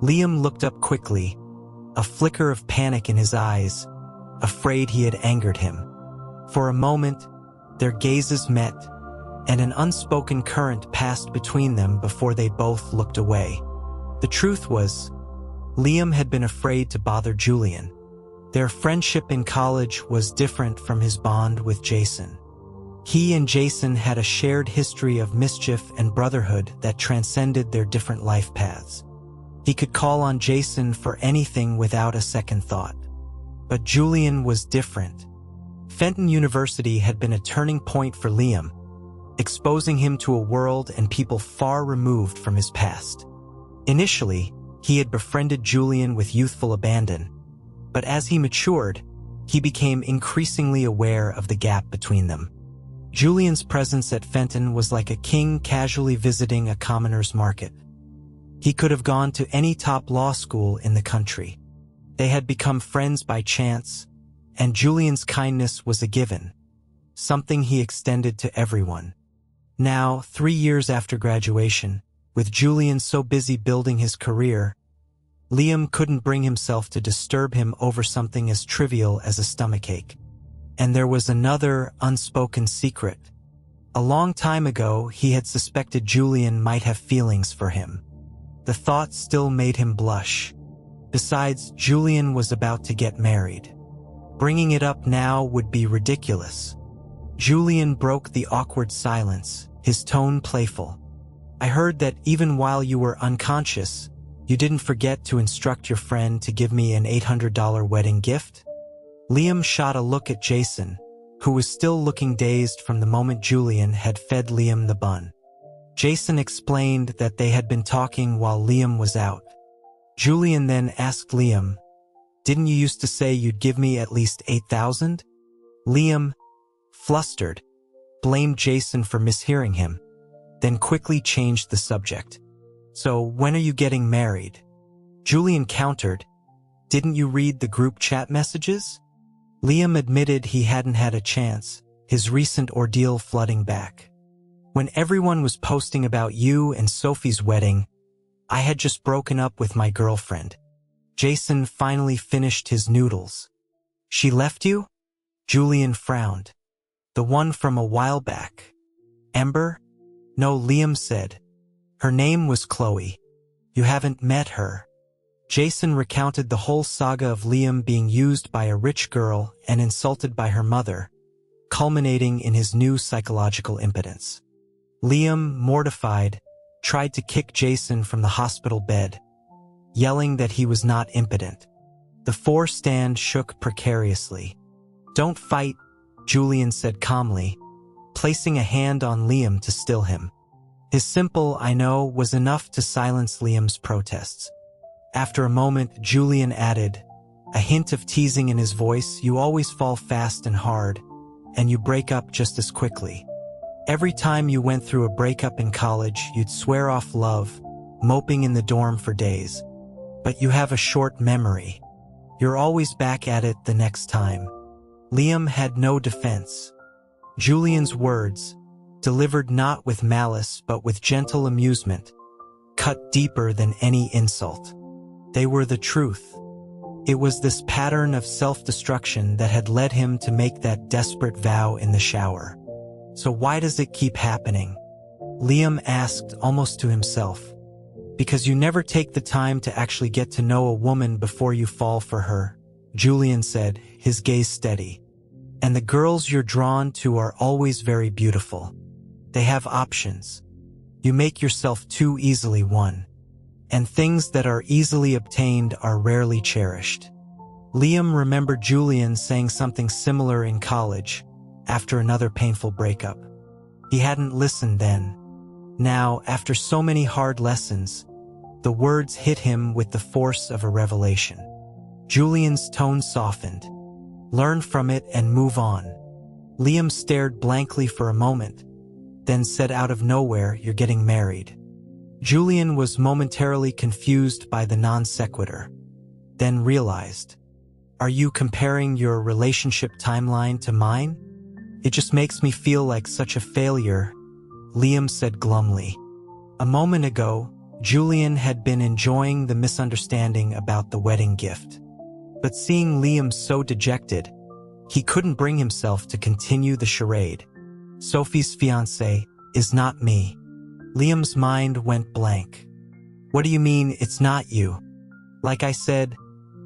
Liam looked up quickly, a flicker of panic in his eyes, afraid he had angered him. For a moment, their gazes met, and an unspoken current passed between them before they both looked away. The truth was, Liam had been afraid to bother Julian. Their friendship in college was different from his bond with Jason. He and Jason had a shared history of mischief and brotherhood that transcended their different life paths. He could call on Jason for anything without a second thought. But Julian was different. Fenton University had been a turning point for Liam, exposing him to a world and people far removed from his past. Initially, he had befriended Julian with youthful abandon, but as he matured, he became increasingly aware of the gap between them. Julian's presence at Fenton was like a king casually visiting a commoner's market. He could have gone to any top law school in the country. They had become friends by chance, and Julian's kindness was a given, something he extended to everyone. Now, 3 years after graduation, with Julian so busy building his career, Liam couldn't bring himself to disturb him over something as trivial as a stomachache. And there was another unspoken secret. A long time ago, he had suspected Julian might have feelings for him. The thought still made him blush. Besides, Julian was about to get married. Bringing it up now would be ridiculous. Julian broke the awkward silence, his tone playful. I heard that even while you were unconscious, you didn't forget to instruct your friend to give me an $800 wedding gift? Liam shot a look at Jason, who was still looking dazed from the moment Julian had fed Liam the bun. Jason explained that they had been talking while Liam was out. Julian then asked Liam, Didn't you used to say you'd give me at least $8,000? Liam, flustered, blamed Jason for mishearing him, then quickly changed the subject. So when are you getting married? Julian countered, Didn't you read the group chat messages? Liam admitted he hadn't had a chance, his recent ordeal flooding back. When everyone was posting about you and Sophie's wedding, I had just broken up with my girlfriend. Jason finally finished his noodles. She left you? Julian frowned. The one from a while back. Ember? No, Liam said. Her name was Chloe. You haven't met her. Jason recounted the whole saga of Liam being used by a rich girl and insulted by her mother, culminating in his new psychological impotence. Liam, mortified, tried to kick Jason from the hospital bed, yelling that he was not impotent. The four-stand shook precariously. Don't fight, Julian said calmly. placing a hand on Liam to still him. His simple "I know" was enough to silence Liam's protests. After a moment, Julian added, a hint of teasing in his voice, "You always fall fast and hard, and you break up just as quickly. Every time you went through a breakup in college, you'd swear off love, moping in the dorm for days. But you have a short memory. You're always back at it the next time." Liam had no defense. Julian's words, delivered not with malice but with gentle amusement, cut deeper than any insult. They were the truth. It was this pattern of self-destruction that had led him to make that desperate vow in the shower. So why does it keep happening? Liam asked almost to himself. Because you never take the time to actually get to know a woman before you fall for her, Julian said, his gaze steady. And the girls you're drawn to are always very beautiful. They have options. You make yourself too easily one. And things that are easily obtained are rarely cherished. Liam remembered Julian saying something similar in college, after another painful breakup. He hadn't listened then. Now, after so many hard lessons, the words hit him with the force of a revelation. Julian's tone softened. Learn from it and move on. Liam stared blankly for a moment, then said out of nowhere, "You're getting married." Julian was momentarily confused by the non sequitur, then realized, "Are you comparing your relationship timeline to mine? It just makes me feel like such a failure," Liam said glumly. A moment ago, Julian had been enjoying the misunderstanding about the wedding gift. But seeing Liam so dejected, he couldn't bring himself to continue the charade. "Sophie's fiancé is not me." Liam's mind went blank. "What do you mean it's not you?" Like I said,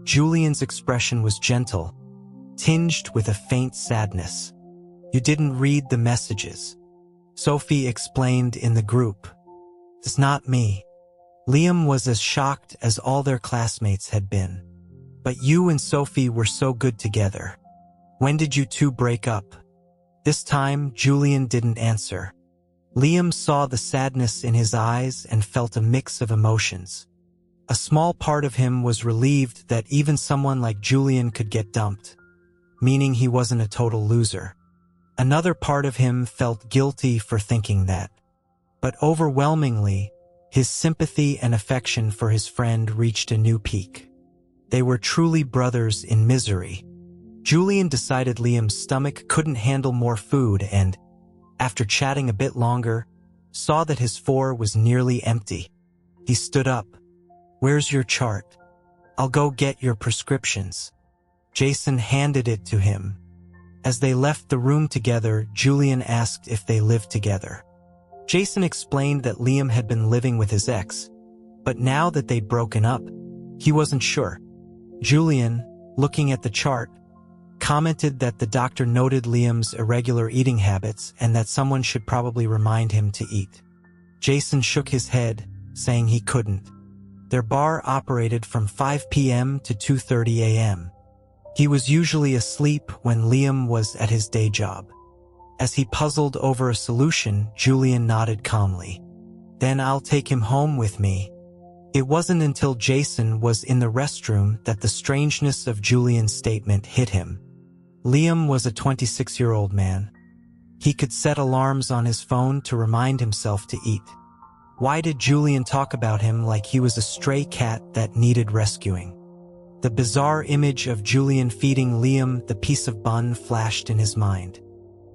Julian's expression was gentle, tinged with a faint sadness. "You didn't read the messages," Sophie explained in the group. "It's not me." Liam was as shocked as all their classmates had been. "But you and Sophie were so good together. When did you two break up?" This time, Julian didn't answer. Liam saw the sadness in his eyes and felt a mix of emotions. A small part of him was relieved that even someone like Julian could get dumped, meaning he wasn't a total loser. Another part of him felt guilty for thinking that. But overwhelmingly, his sympathy and affection for his friend reached a new peak. They were truly brothers in misery. Julian decided Liam's stomach couldn't handle more food and, after chatting a bit longer, saw that his fore was nearly empty. He stood up. "Where's your chart? I'll go get your prescriptions." Jason handed it to him. As they left the room together, Julian asked if they lived together. Jason explained that Liam had been living with his ex, but now that they'd broken up, he wasn't sure. Julian, looking at the chart, commented that the doctor noted Liam's irregular eating habits and that someone should probably remind him to eat. Jason shook his head, saying he couldn't. Their bar operated from 5 p.m. to 2:30 a.m. He was usually asleep when Liam was at his day job. As he puzzled over a solution, Julian nodded calmly. "Then I'll take him home with me." It wasn't until Jason was in the restroom that the strangeness of Julian's statement hit him. Liam was a 26-year-old man. He could set alarms on his phone to remind himself to eat. Why did Julian talk about him like he was a stray cat that needed rescuing? The bizarre image of Julian feeding Liam the piece of bun flashed in his mind.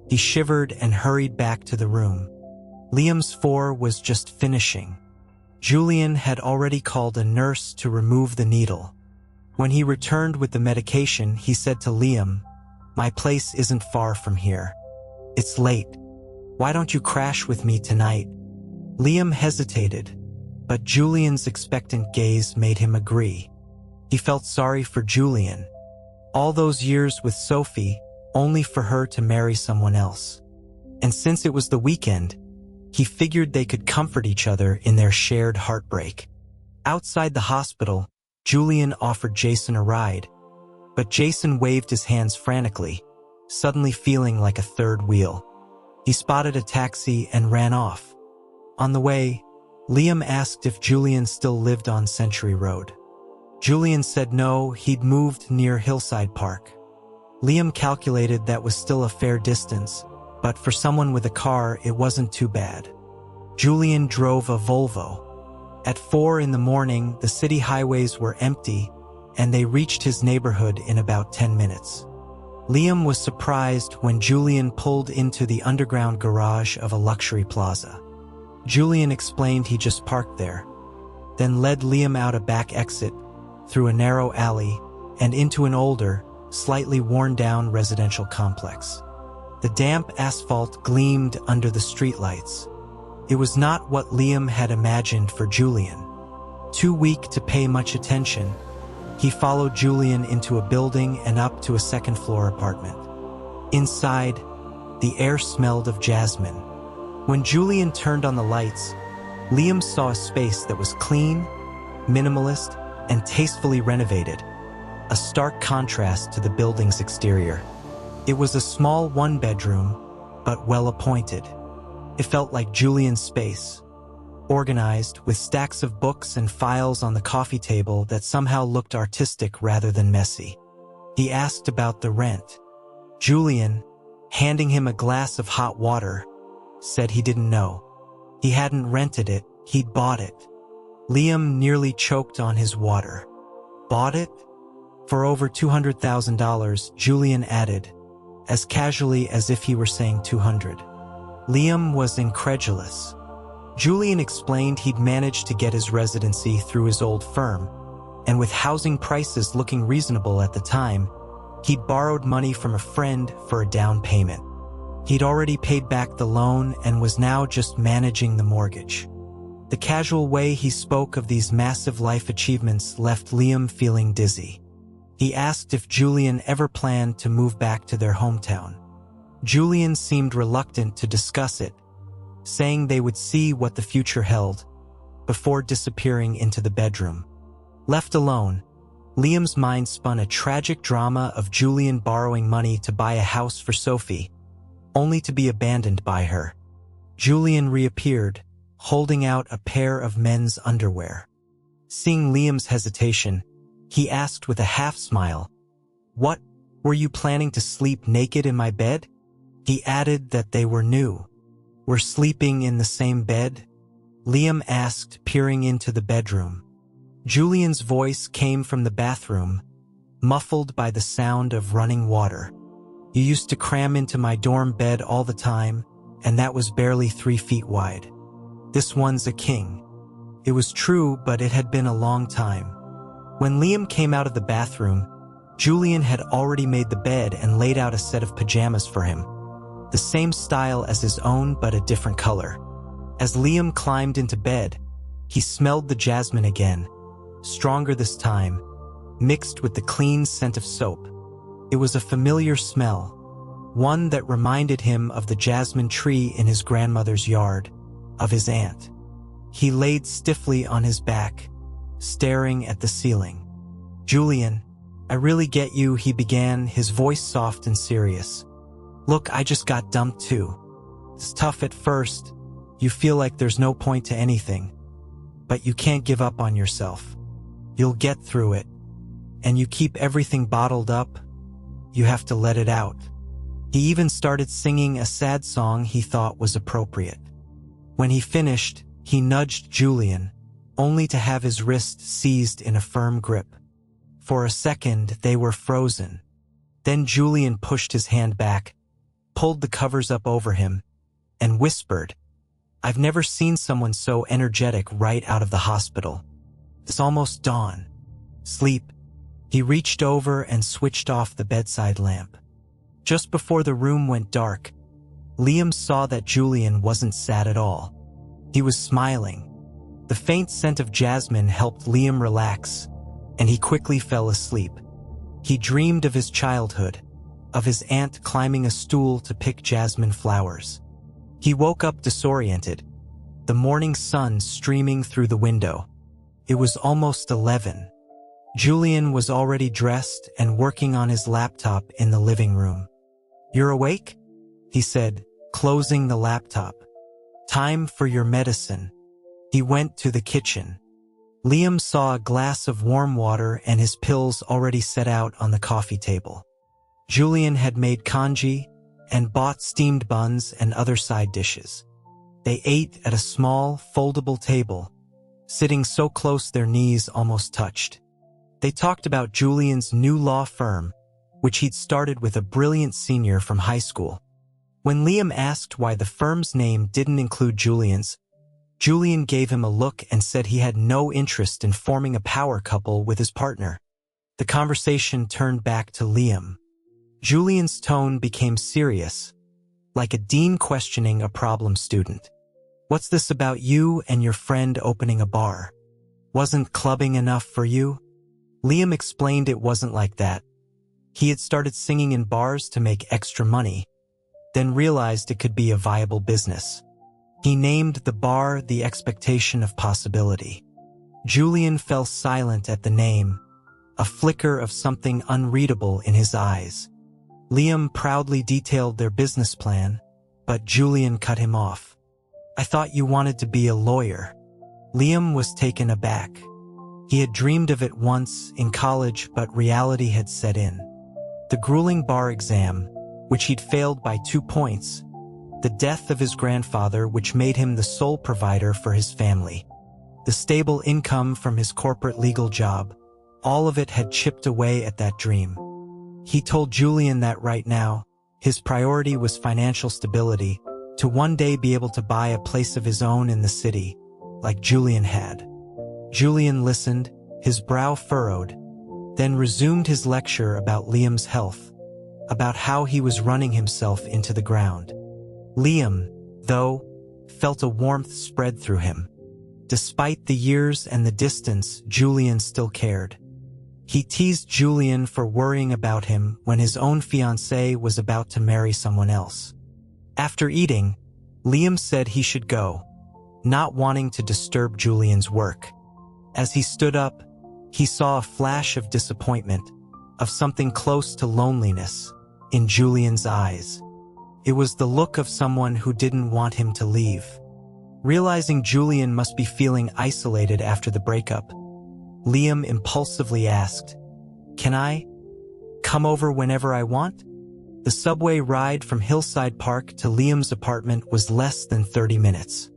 He shivered and hurried back to the room. Liam's fore was just finishing. Julian had already called a nurse to remove the needle. When he returned with the medication, he said to Liam, "My place isn't far from here. It's late. Why don't you crash with me tonight?" Liam hesitated, but Julian's expectant gaze made him agree. He felt sorry for Julian. All those years with Sophie, only for her to marry someone else. And since it was the weekend, he figured they could comfort each other in their shared heartbreak. Outside the hospital, Julian offered Jason a ride, but Jason waved his hands frantically, suddenly feeling like a third wheel. He spotted a taxi and ran off. On the way, Liam asked if Julian still lived on Century Road. Julian said no, he'd moved near Hillside Park. Liam calculated that was still a fair distance, but for someone with a car, it wasn't too bad. Julian drove a Volvo. At 4 in the morning, the city highways were empty, and they reached his neighborhood in about 10 minutes. Liam was surprised when Julian pulled into the underground garage of a luxury plaza. Julian explained he just parked there, then led Liam out a back exit, through a narrow alley, and into an older, slightly worn-down residential complex. The damp asphalt gleamed under the streetlights. It was not what Liam had imagined for Julian. Too weak to pay much attention, he followed Julian into a building and up to a second-floor apartment. Inside, the air smelled of jasmine. When Julian turned on the lights, Liam saw a space that was clean, minimalist, and tastefully renovated, a stark contrast to the building's exterior. It was a small one-bedroom, but well-appointed. It felt like Julian's space, organized with stacks of books and files on the coffee table that somehow looked artistic rather than messy. He asked about the rent. Julian, handing him a glass of hot water, said he didn't know. He hadn't rented it, he'd bought it. Liam nearly choked on his water. Bought it? For over $200,000, Julian added, as casually as if he were saying 200. Liam was incredulous. Julian explained he'd managed to get his residency through his old firm, and with housing prices looking reasonable at the time, he'd borrowed money from a friend for a down payment. He'd already paid back the loan and was now just managing the mortgage. The casual way he spoke of these massive life achievements left Liam feeling dizzy. He asked if Julian ever planned to move back to their hometown. Julian seemed reluctant to discuss it, saying they would see what the future held, before disappearing into the bedroom. Left alone, Liam's mind spun a tragic drama of Julian borrowing money to buy a house for Sophie, only to be abandoned by her. Julian reappeared, holding out a pair of men's underwear. Seeing Liam's hesitation, he asked with a half-smile, "What, were you planning to sleep naked in my bed?" He added that they were new. "We're sleeping in the same bed?" Liam asked, peering into the bedroom. Julian's voice came from the bathroom, muffled by the sound of running water. "You used to cram into my dorm bed all the time, and that was barely 3 feet wide. This one's a king." It was true, but it had been a long time. When Liam came out of the bathroom, Julian had already made the bed and laid out a set of pajamas for him. The same style as his own, but a different color. As Liam climbed into bed, he smelled the jasmine again, stronger this time, mixed with the clean scent of soap. It was a familiar smell, one that reminded him of the jasmine tree in his grandmother's yard, of his aunt. He laid stiffly on his back, staring at the ceiling. "Julian, I really get you," he began, his voice soft and serious. "Look, I just got dumped too. It's tough at first. You feel like there's no point to anything. But you can't give up on yourself. You'll get through it. And you keep everything bottled up. You have to let it out." He even started singing a sad song he thought was appropriate. When he finished, he nudged Julian, only to have his wrist seized in a firm grip. For a second, they were frozen. Then Julian pushed his hand back, pulled the covers up over him, and whispered, "I've never seen someone so energetic right out of the hospital. It's almost dawn. Sleep." He reached over and switched off the bedside lamp. Just before the room went dark, Liam saw that Julian wasn't sad at all. He was smiling. The faint scent of jasmine helped Liam relax, and he quickly fell asleep. He dreamed of his childhood, of his aunt climbing a stool to pick jasmine flowers. He woke up disoriented, the morning sun streaming through the window. It was almost 11. Julian was already dressed and working on his laptop in the living room. "You're awake?" he said, closing the laptop. Time for your medicine. He went to the kitchen. Liam saw a glass of warm water and his pills already set out on the coffee table. Julian had made congee and bought steamed buns and other side dishes. They ate at a small, foldable table, sitting so close their knees almost touched. They talked about Julian's new law firm, which he'd started with a brilliant senior from high school. When Liam asked why the firm's name didn't include Julian's, Julian gave him a look and said he had no interest in forming a power couple with his partner. The conversation turned back to Liam. Julian's tone became serious, like a dean questioning a problem student. What's this about you and your friend opening a bar? Wasn't clubbing enough for you? Liam explained it wasn't like that. He had started singing in bars to make extra money, then realized it could be a viable business. He named the bar The Expectation of Possibility. Julian fell silent at the name, a flicker of something unreadable in his eyes. Liam proudly detailed their business plan, but Julian cut him off. I thought you wanted to be a lawyer. Liam was taken aback. He had dreamed of it once in college, but reality had set in. The grueling bar exam, which he'd failed by 2 points, the death of his grandfather, which made him the sole provider for his family, the stable income from his corporate legal job, all of it had chipped away at that dream. He told Julian that right now, his priority was financial stability, to one day be able to buy a place of his own in the city, like Julian had. Julian listened, his brow furrowed, then resumed his lecture about Liam's health, about how he was running himself into the ground. Liam, though, felt a warmth spread through him. Despite the years and the distance, Julian still cared. He teased Julian for worrying about him when his own fiancée was about to marry someone else. After eating, Liam said he should go, not wanting to disturb Julian's work. As he stood up, he saw a flash of disappointment, of something close to loneliness, in Julian's eyes. It was the look of someone who didn't want him to leave. Realizing Julian must be feeling isolated after the breakup, Liam impulsively asked, "Can I come over whenever I want?" The subway ride from Hillside Park to Liam's apartment was less than 30 minutes.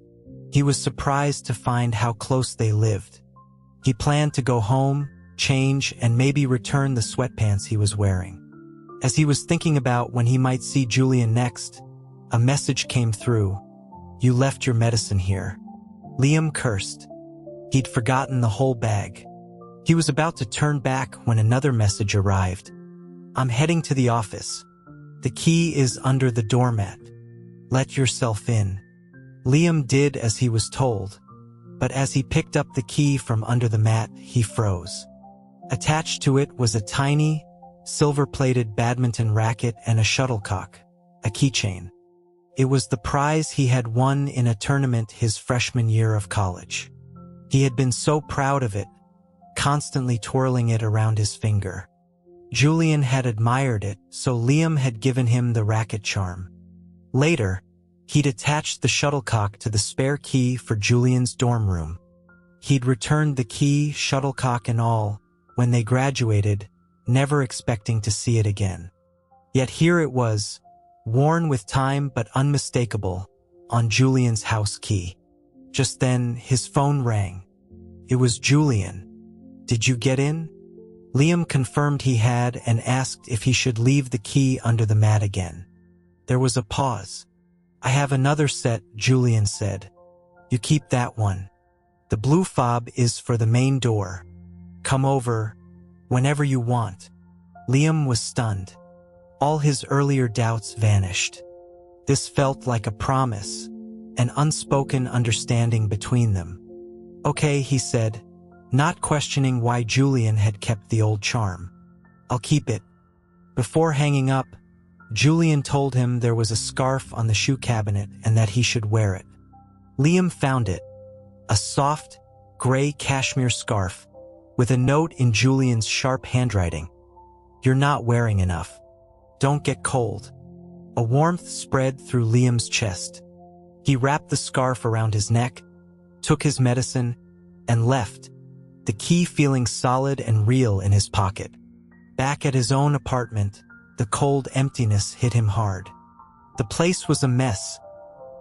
He was surprised to find how close they lived. He planned to go home, change, and maybe return the sweatpants he was wearing. As he was thinking about when he might see Julian next, a message came through. "You left your medicine here." Liam cursed. He'd forgotten the whole bag. He was about to turn back when another message arrived. "I'm heading to the office. The key is under the doormat. Let yourself in." Liam did as he was told, but as he picked up the key from under the mat, he froze. Attached to it was a tiny, silver-plated badminton racket and a shuttlecock, a keychain. It was the prize he had won in a tournament his freshman year of college. He had been so proud of it, constantly twirling it around his finger. Julian had admired it, so Liam had given him the racket charm. Later, he'd attached the shuttlecock to the spare key for Julian's dorm room. He'd returned the key, shuttlecock and all, when they graduated, never expecting to see it again. Yet here it was, worn with time but unmistakable, on Julian's house key. Just then, his phone rang. It was Julian. "Did you get in?" Liam confirmed he had and asked if he should leave the key under the mat again. There was a pause. "I have another set," Julian said. "You keep that one. The blue fob is for the main door. Come over whenever you want." Liam was stunned. All his earlier doubts vanished. This felt like a promise, an unspoken understanding between them. "Okay," he said, not questioning why Julian had kept the old charm. "I'll keep it." Before hanging up, Julian told him there was a scarf on the shoe cabinet and that he should wear it. Liam found it, a soft, gray cashmere scarf, with a note in Julian's sharp handwriting. "You're not wearing enough. Don't get cold." A warmth spread through Liam's chest. He wrapped the scarf around his neck, took his medicine, and left, the key feeling solid and real in his pocket. Back at his own apartment, the cold emptiness hit him hard. The place was a mess,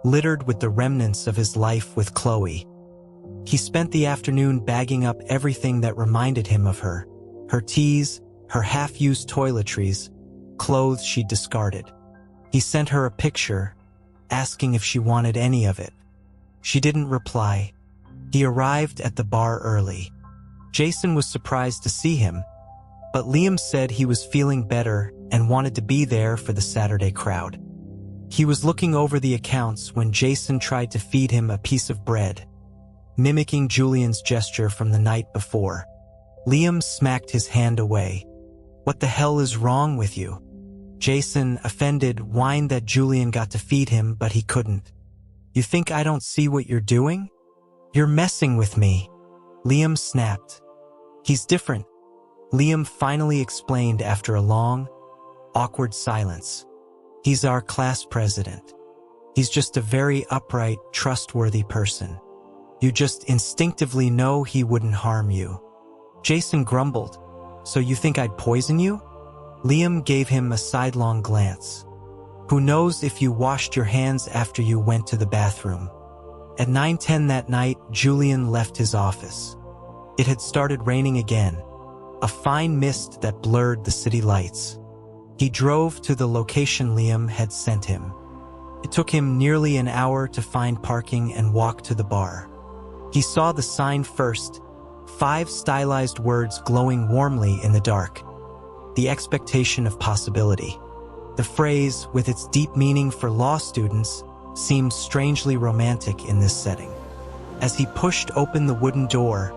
littered with the remnants of his life with Chloe. He spent the afternoon bagging up everything that reminded him of her. Her teas, her half-used toiletries, clothes she'd discarded. He sent her a picture, asking if she wanted any of it. She didn't reply. He arrived at the bar early. Jason was surprised to see him, but Liam said he was feeling better and wanted to be there for the Saturday crowd. He was looking over the accounts when Jason tried to feed him a piece of bread, mimicking Julian's gesture from the night before. Liam smacked his hand away. "What the hell is wrong with you?" Jason, offended, whined that Julian got to feed him, but he couldn't. "You think I don't see what you're doing? You're messing with me." Liam snapped. "He's different," Liam finally explained after a long, awkward silence. "He's our class president. He's just a very upright, trustworthy person. You just instinctively know he wouldn't harm you." Jason grumbled. "So you think I'd poison you?" Liam gave him a sidelong glance. "Who knows if you washed your hands after you went to the bathroom?" At 9:10 that night, Julian left his office. It had started raining again, a fine mist that blurred the city lights. He drove to the location Liam had sent him. It took him nearly an hour to find parking and walk to the bar. He saw the sign first, 5 stylized words glowing warmly in the dark. The expectation of possibility. The phrase, with its deep meaning for law students, seemed strangely romantic in this setting. As he pushed open the wooden door,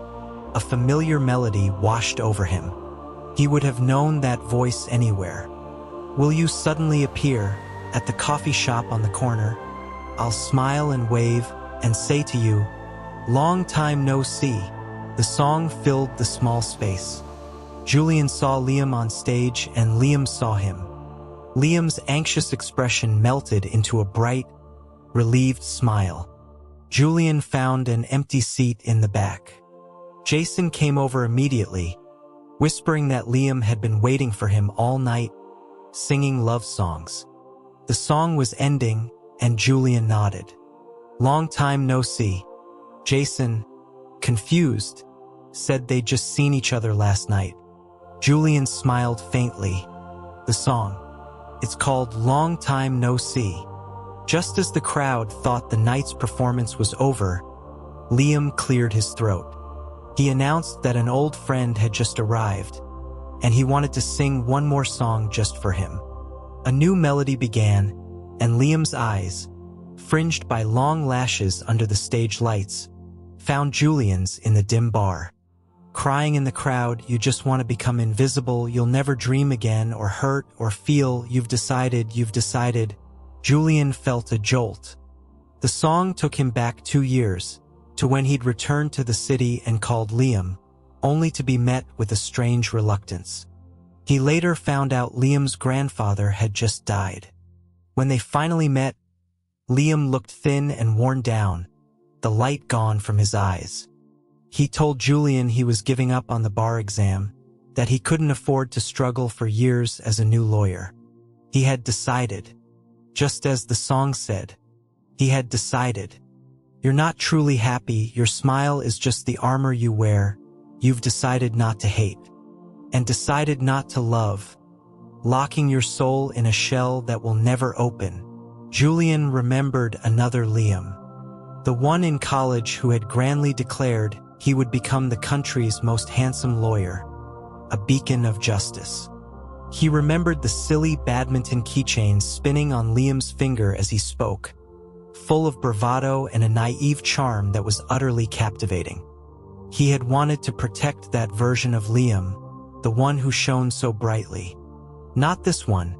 a familiar melody washed over him. He would have known that voice anywhere. "Will you suddenly appear at the coffee shop on the corner? I'll smile and wave and say to you, 'Long time no see.'" The song filled the small space. Julian saw Liam on stage and Liam saw him. Liam's anxious expression melted into a bright, relieved smile. Julian found an empty seat in the back. Jason came over immediately, whispering that Liam had been waiting for him all night, singing love songs. The song was ending, and Julian nodded. "Long time no see." Jason, confused, said they'd just seen each other last night. Julian smiled faintly. "The song. It's called Long Time No See." Just as the crowd thought the night's performance was over, Liam cleared his throat. He announced that an old friend had just arrived, and he wanted to sing one more song just for him. A new melody began, and Liam's eyes, fringed by long lashes under the stage lights, found Julian's in the dim bar. Crying in the crowd, "You just want to become invisible, you'll never dream again or hurt or feel, you've decided. Julian felt a jolt. The song took him back 2 years, to when he'd returned to the city and called Liam, only to be met with a strange reluctance. He later found out Liam's grandfather had just died. When they finally met, Liam looked thin and worn down, the light gone from his eyes. He told Julian he was giving up on the bar exam, that he couldn't afford to struggle for years as a new lawyer. He had decided, just as the song said, he had decided. You're not truly happy, your smile is just the armor you wear, you've decided not to hate, and decided not to love, locking your soul in a shell that will never open. Julian remembered another Liam, the one in college who had grandly declared he would become the country's most handsome lawyer, a beacon of justice. He remembered the silly badminton keychains spinning on Liam's finger as he spoke, full of bravado and a naive charm that was utterly captivating. He had wanted to protect that version of Liam, the one who shone so brightly. Not this one,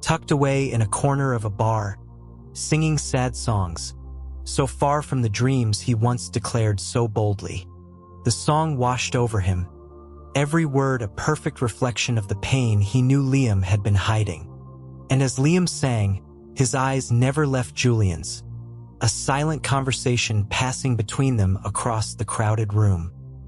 tucked away in a corner of a bar, singing sad songs, so far from the dreams he once declared so boldly. The song washed over him, every word a perfect reflection of the pain he knew Liam had been hiding. And as Liam sang, His eyes never left Julian's, a silent conversation passing between them across the crowded room.